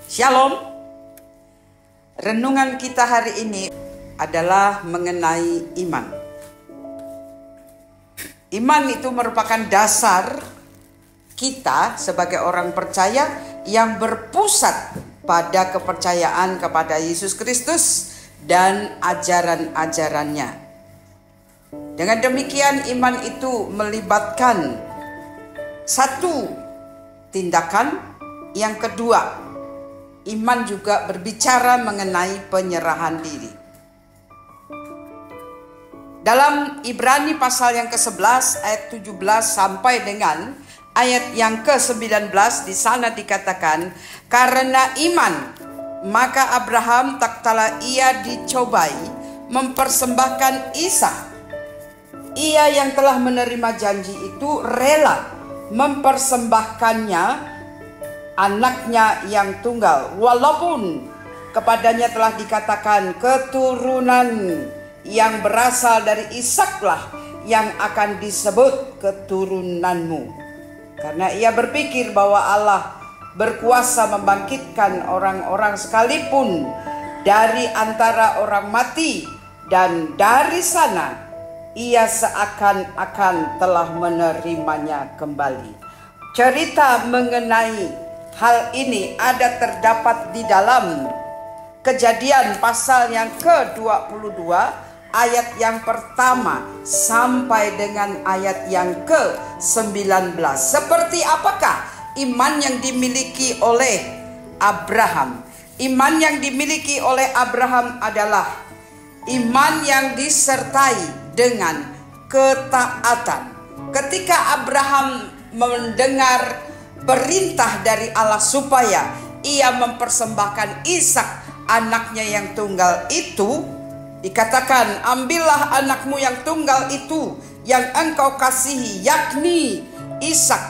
Shalom. Renungan kita hari ini adalah mengenai iman. Iman itu merupakan dasar kita sebagai orang percaya yang berpusat pada kepercayaan kepada Yesus Kristus dan ajaran-ajarannya. Dengan demikian iman itu melibatkan satu tindakan, yang kedua iman juga berbicara mengenai penyerahan diri. Dalam Ibrani pasal yang ke-11 ayat 17 sampai dengan ayat yang ke-19 di sana dikatakan, karena iman maka Abraham tak kala ia dicobai mempersembahkan Ishak. Ia yang telah menerima janji itu rela mempersembahkannya anaknya yang tunggal, walaupun kepadanya telah dikatakan keturunan yang berasal dari Ishaklah yang akan disebut keturunanmu. Karena ia berpikir bahwa Allah berkuasa membangkitkan orang-orang sekalipun dari antara orang mati, dan dari sana ia seakan-akan telah menerimanya kembali. Cerita mengenai hal ini terdapat di dalam Kejadian pasal yang ke-22 ayat yang pertama sampai dengan ayat yang ke-19. Seperti apakah iman yang dimiliki oleh Abraham? Iman yang dimiliki oleh Abraham adalah iman yang disertai dengan ketaatan. Ketika Abraham mendengar perintah dari Allah supaya ia mempersembahkan Ishak anaknya yang tunggal itu, dikatakan, ambillah anakmu yang tunggal itu yang engkau kasihi, yakni Ishak,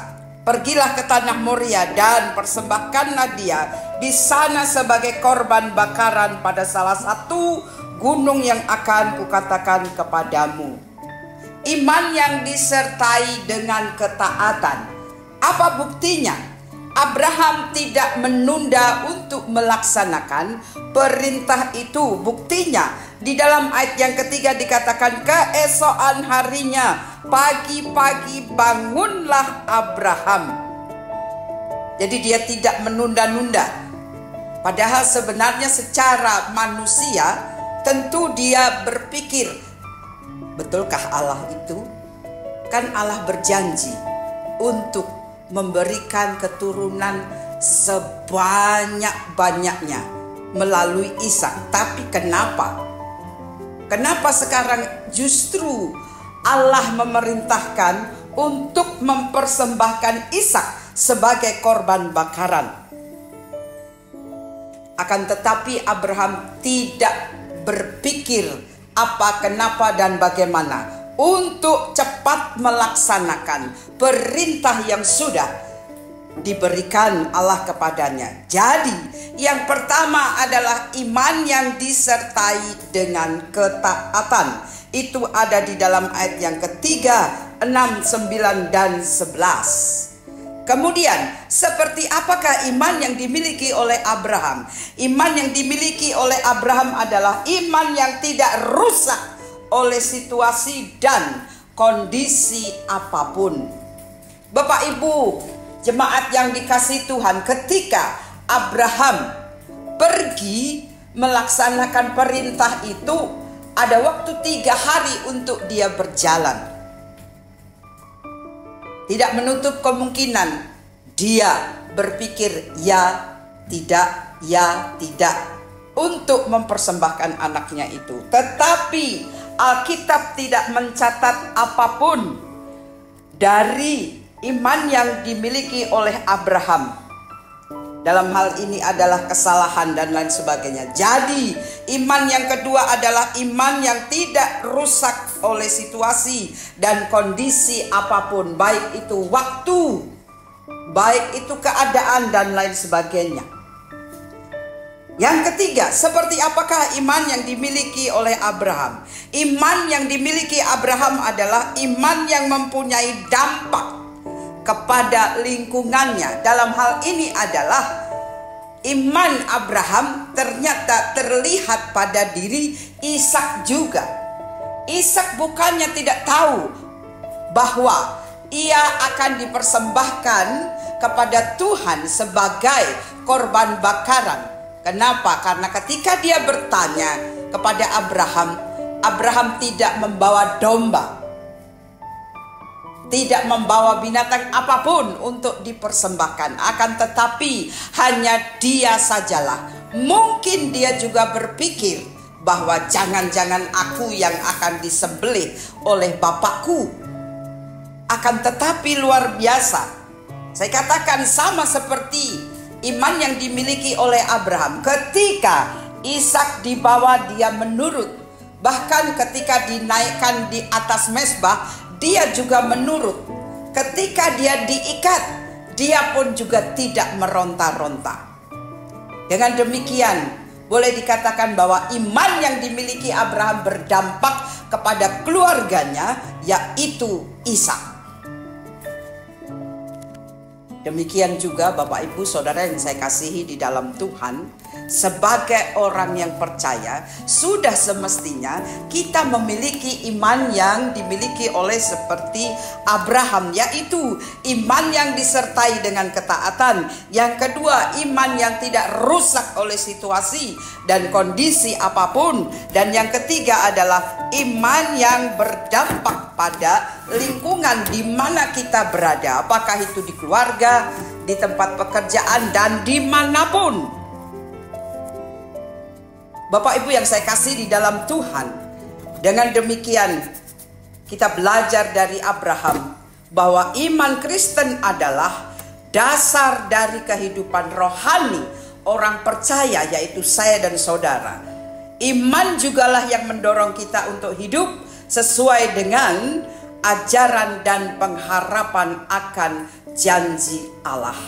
pergilah ke tanah Moria dan persembahkanlah dia di sana sebagai korban bakaran pada salah satu gunung yang akan kukatakan kepadamu. Iman yang disertai dengan ketaatan. Apa buktinya? Abraham tidak menunda untuk melaksanakan perintah itu. Buktinya di dalam ayat yang ketiga dikatakan, keesokan harinya pagi-pagi bangunlah Abraham. Jadi dia tidak menunda-nunda. Padahal sebenarnya secara manusia tentu dia berpikir, betulkah Allah itu? Kan Allah berjanji untuk memberikan keturunan sebanyak-banyaknya melalui Ishak. Tapi kenapa sekarang justru Allah memerintahkan untuk mempersembahkan Ishak sebagai korban bakaran? Akan tetapi Abraham tidak berpikir apa, kenapa, dan bagaimana untuk cepat melaksanakan perintah yang sudah diberikan Allah kepadanya. Jadi yang pertama adalah iman yang disertai dengan ketaatan. Itu ada di dalam ayat yang ketiga, 6, 9, dan 11. Kemudian seperti apakah iman yang dimiliki oleh Abraham? Iman yang dimiliki oleh Abraham adalah iman yang tidak rusak oleh situasi dan kondisi apapun. Bapak Ibu jemaat yang dikasihi Tuhan, ketika Abraham pergi melaksanakan perintah itu, ada waktu 3 hari untuk dia berjalan. Tidak menutup kemungkinan dia berpikir ya tidak, ya tidak, untuk mempersembahkan anaknya itu. Tetapi Alkitab tidak mencatat apapun dari iman yang dimiliki oleh Abraham. Dalam hal ini adalah kesalahan dan lain sebagainya. Jadi iman yang kedua adalah iman yang tidak rusak oleh situasi dan kondisi apapun, baik itu waktu, baik itu keadaan dan lain sebagainya. Yang ketiga, seperti apakah iman yang dimiliki oleh Abraham? Iman yang dimiliki Abraham adalah iman yang mempunyai dampak kepada lingkungannya. Dalam hal ini adalah iman Abraham ternyata terlihat pada diri Ishak juga. Ishak bukannya tidak tahu bahwa ia akan dipersembahkan kepada Tuhan sebagai korban bakaran. Kenapa? Karena ketika dia bertanya kepada Abraham, Abraham tidak membawa domba, tidak membawa binatang apapun untuk dipersembahkan. Akan tetapi hanya dia sajalah. Mungkin dia juga berpikir bahwa jangan-jangan aku yang akan disembelih oleh bapakku. Akan tetapi luar biasa, saya katakan sama seperti iman yang dimiliki oleh Abraham. Ketika Ishak dibawa, dia menurut. Bahkan ketika dinaikkan di atas mezbah, dia juga menurut. Ketika dia diikat, dia pun juga tidak meronta-ronta. Dengan demikian, boleh dikatakan bahwa iman yang dimiliki Abraham berdampak kepada keluarganya, yaitu Ishak. Demikian juga Bapak Ibu Saudara yang saya kasihi di dalam Tuhan, sebagai orang yang percaya, sudah semestinya kita memiliki iman yang dimiliki oleh seperti Abraham, yaitu iman yang disertai dengan ketaatan. Yang kedua, iman yang tidak rusak oleh situasi dan kondisi apapun. Dan yang ketiga adalah iman yang berdampak pada lingkungan di mana kita berada, apakah itu di keluarga, di tempat pekerjaan, dan dimanapun. Bapak Ibu yang saya kasih di dalam Tuhan, dengan demikian kita belajar dari Abraham bahwa iman Kristen adalah dasar dari kehidupan rohani orang percaya, yaitu saya dan saudara. Iman jugalah yang mendorong kita untuk hidup sesuai dengan ajaran dan pengharapan akan janji Allah.